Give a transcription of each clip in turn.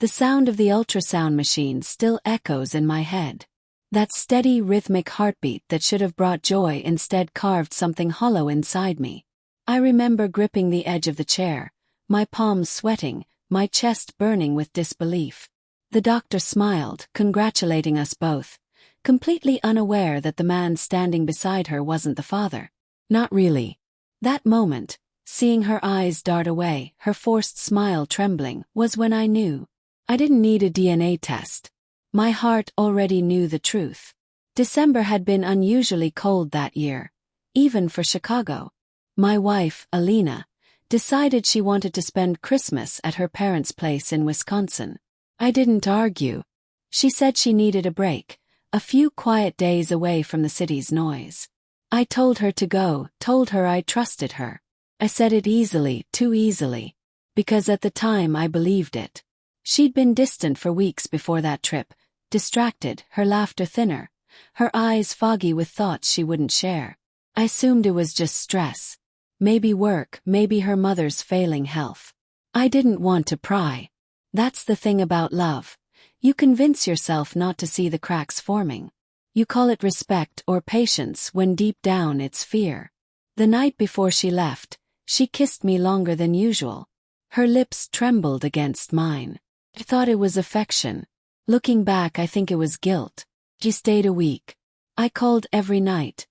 The sound of the ultrasound machine still echoes in my head. That steady, rhythmic heartbeat that should have brought joy instead carved something hollow inside me. I remember gripping the edge of the chair, my palms sweating, my chest burning with disbelief. The doctor smiled, congratulating us both, completely unaware that the man standing beside her wasn't the father. Not really. That moment, seeing her eyes dart away, her forced smile trembling, was when I knew. I didn't need a DNA test. My heart already knew the truth. December had been unusually cold that year, even for Chicago. My wife, Alina, decided she wanted to spend Christmas at her parents' place in Wisconsin. I didn't argue. She said she needed a break, a few quiet days away from the city's noise. I told her to go, told her I trusted her. I said it easily, too easily, because at the time I believed it. She'd been distant for weeks before that trip, distracted, her laughter thinner, her eyes foggy with thoughts she wouldn't share. I assumed it was just stress. Maybe work, maybe her mother's failing health. I didn't want to pry. That's the thing about love. You convince yourself not to see the cracks forming. You call it respect or patience when deep down it's fear. The night before she left, she kissed me longer than usual. Her lips trembled against mine. I thought it was affection. Looking back, I think it was guilt. She stayed a week. I called every night.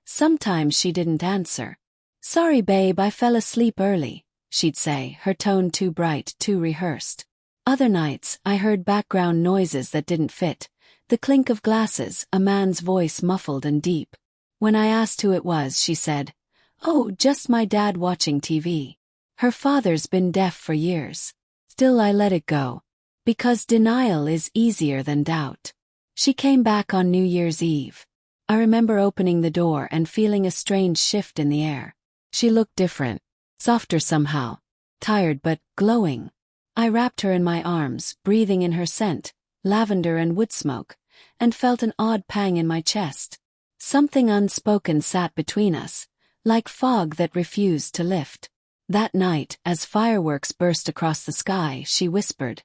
Sometimes she didn't answer. "Sorry babe, I fell asleep early," she'd say, her tone too bright, too rehearsed. Other nights, I heard background noises that didn't fit. The clink of glasses, a man's voice muffled and deep. When I asked who it was, she said, "Oh, just my dad watching TV." Her father's been deaf for years. Still I let it go. Because denial is easier than doubt. She came back on New Year's Eve. I remember opening the door and feeling a strange shift in the air. She looked different. Softer somehow. Tired but glowing. I wrapped her in my arms, breathing in her scent, lavender and wood smoke, and felt an odd pang in my chest. Something unspoken sat between us, like fog that refused to lift. That night, as fireworks burst across the sky, she whispered,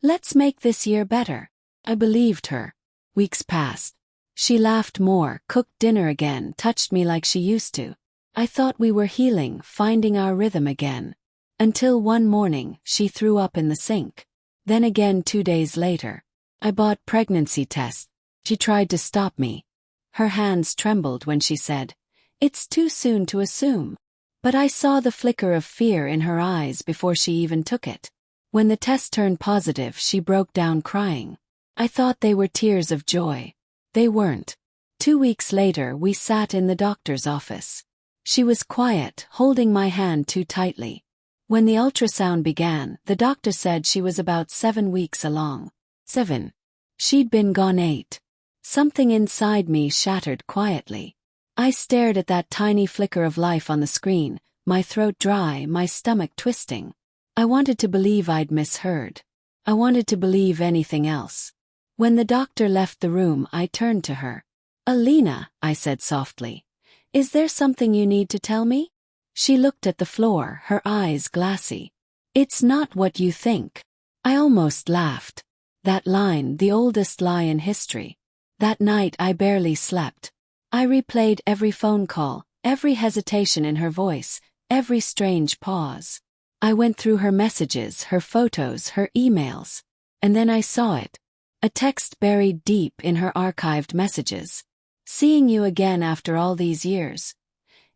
"Let's make this year better." I believed her. Weeks passed. She laughed more, cooked dinner again, touched me like she used to. I thought we were healing, finding our rhythm again. Until one morning, she threw up in the sink. Then again 2 days later. I bought pregnancy tests. She tried to stop me. Her hands trembled when she said, "It's too soon to assume." But I saw the flicker of fear in her eyes before she even took it. When the test turned positive, she broke down crying. I thought they were tears of joy. They weren't. 2 weeks later, we sat in the doctor's office. She was quiet, holding my hand too tightly. When the ultrasound began, the doctor said she was about 7 weeks along. 7. She'd been gone 8. Something inside me shattered quietly. I stared at that tiny flicker of life on the screen, my throat dry, my stomach twisting. I wanted to believe I'd misheard. I wanted to believe anything else. When the doctor left the room, I turned to her. "Alina," I said softly, "is there something you need to tell me?" She looked at the floor, her eyes glassy. "It's not what you think." I almost laughed. That line, the oldest lie in history. That night I barely slept. I replayed every phone call, every hesitation in her voice, every strange pause. I went through her messages, her photos, her emails. And then I saw it. A text buried deep in her archived messages. "Seeing you again after all these years.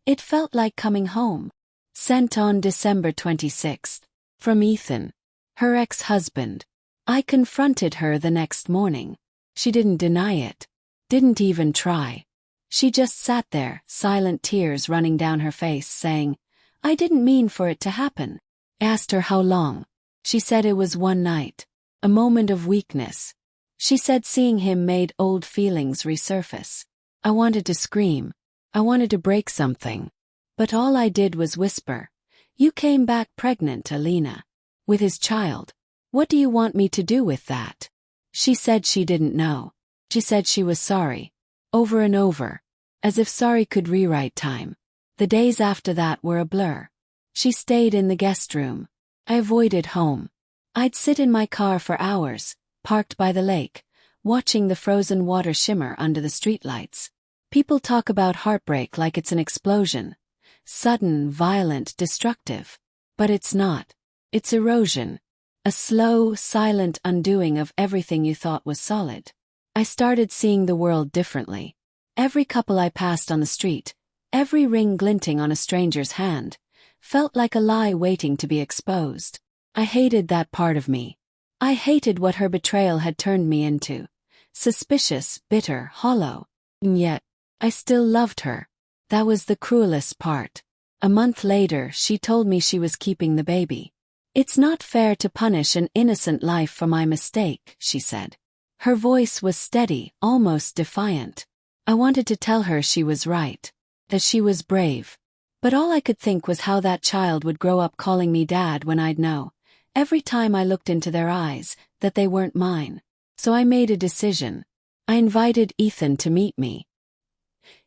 It felt like coming home." Sent on December 26th. From Ethan. Her ex-husband. I confronted her the next morning. She didn't deny it. Didn't even try. She just sat there, silent tears running down her face, saying, "I didn't mean for it to happen." I asked her how long. She said it was one night. A moment of weakness. She said seeing him made old feelings resurface. I wanted to scream. I wanted to break something. But all I did was whisper, "You came back pregnant, Alina. With his child. What do you want me to do with that?" She said she didn't know. She said she was sorry. Over and over. As if sorry could rewrite time. The days after that were a blur. She stayed in the guest room. I avoided home. I'd sit in my car for hours, parked by the lake, watching the frozen water shimmer under the streetlights. People talk about heartbreak like it's an explosion. Sudden, violent, destructive. But it's not. It's erosion. A slow, silent undoing of everything you thought was solid. I started seeing the world differently. Every couple I passed on the street, every ring glinting on a stranger's hand, felt like a lie waiting to be exposed. I hated that part of me. I hated what her betrayal had turned me into. Suspicious, bitter, hollow. And yet, I still loved her. That was the cruelest part. A month later, she told me she was keeping the baby. "It's not fair to punish an innocent life for my mistake," she said. Her voice was steady, almost defiant. I wanted to tell her she was right, that she was brave. But all I could think was how that child would grow up calling me dad when I'd know, every time I looked into their eyes, that they weren't mine. So I made a decision. I invited Ethan to meet me.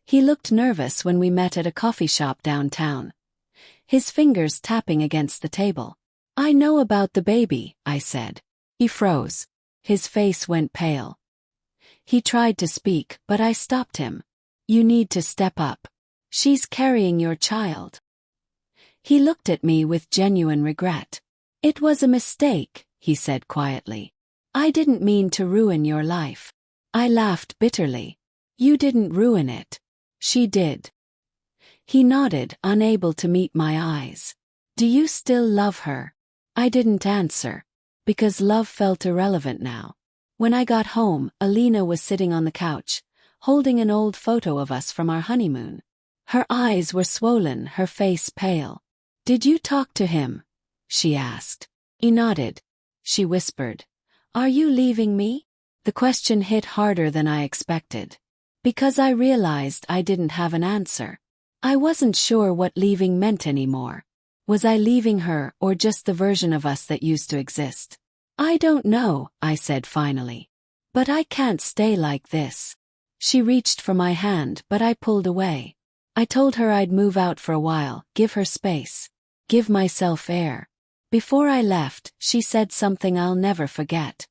He looked nervous when we met at a coffee shop downtown, his fingers tapping against the table. "I know about the baby," I said. He froze. His face went pale. He tried to speak, but I stopped him. "You need to step up. She's carrying your child." He looked at me with genuine regret. "It was a mistake," he said quietly. "I didn't mean to ruin your life." I laughed bitterly. "You didn't ruin it. She did." He nodded, unable to meet my eyes. "Do you still love her?" I didn't answer, because love felt irrelevant now. When I got home, Alina was sitting on the couch, holding an old photo of us from our honeymoon. Her eyes were swollen, her face pale. "Did you talk to him?" she asked. He nodded. She whispered, "Are you leaving me?" The question hit harder than I expected, because I realized I didn't have an answer. I wasn't sure what leaving meant anymore. Was I leaving her or just the version of us that used to exist? "I don't know," I said finally. "But I can't stay like this." She reached for my hand, but I pulled away. I told her I'd move out for a while, give her space, give myself air. Before I left, she said something I'll never forget.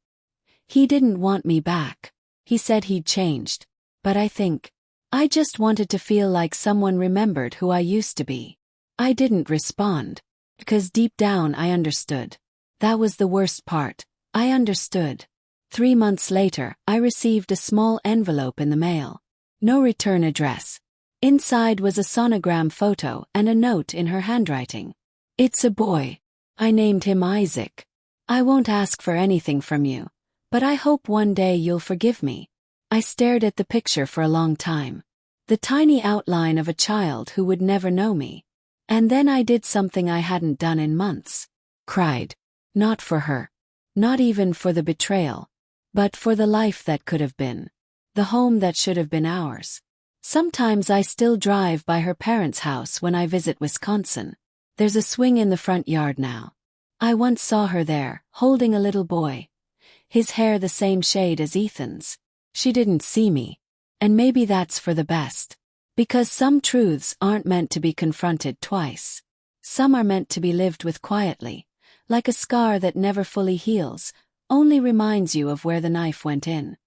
"He didn't want me back. He said he'd changed. But I just wanted to feel like someone remembered who I used to be." I didn't respond, because deep down I understood. That was the worst part. I understood. 3 months later, I received a small envelope in the mail. No return address. Inside was a sonogram photo and a note in her handwriting. "It's a boy. I named him Isaac. I won't ask for anything from you, but I hope one day you'll forgive me." I stared at the picture for a long time. The tiny outline of a child who would never know me. And then I did something I hadn't done in months. Cried. Not for her. Not even for the betrayal. But for the life that could have been. The home that should have been ours. Sometimes I still drive by her parents' house when I visit Wisconsin. There's a swing in the front yard now. I once saw her there, holding a little boy. His hair the same shade as Ethan's. She didn't see me. And maybe that's for the best. Because some truths aren't meant to be confronted twice. Some are meant to be lived with quietly. Like a scar that never fully heals, only reminds you of where the knife went in.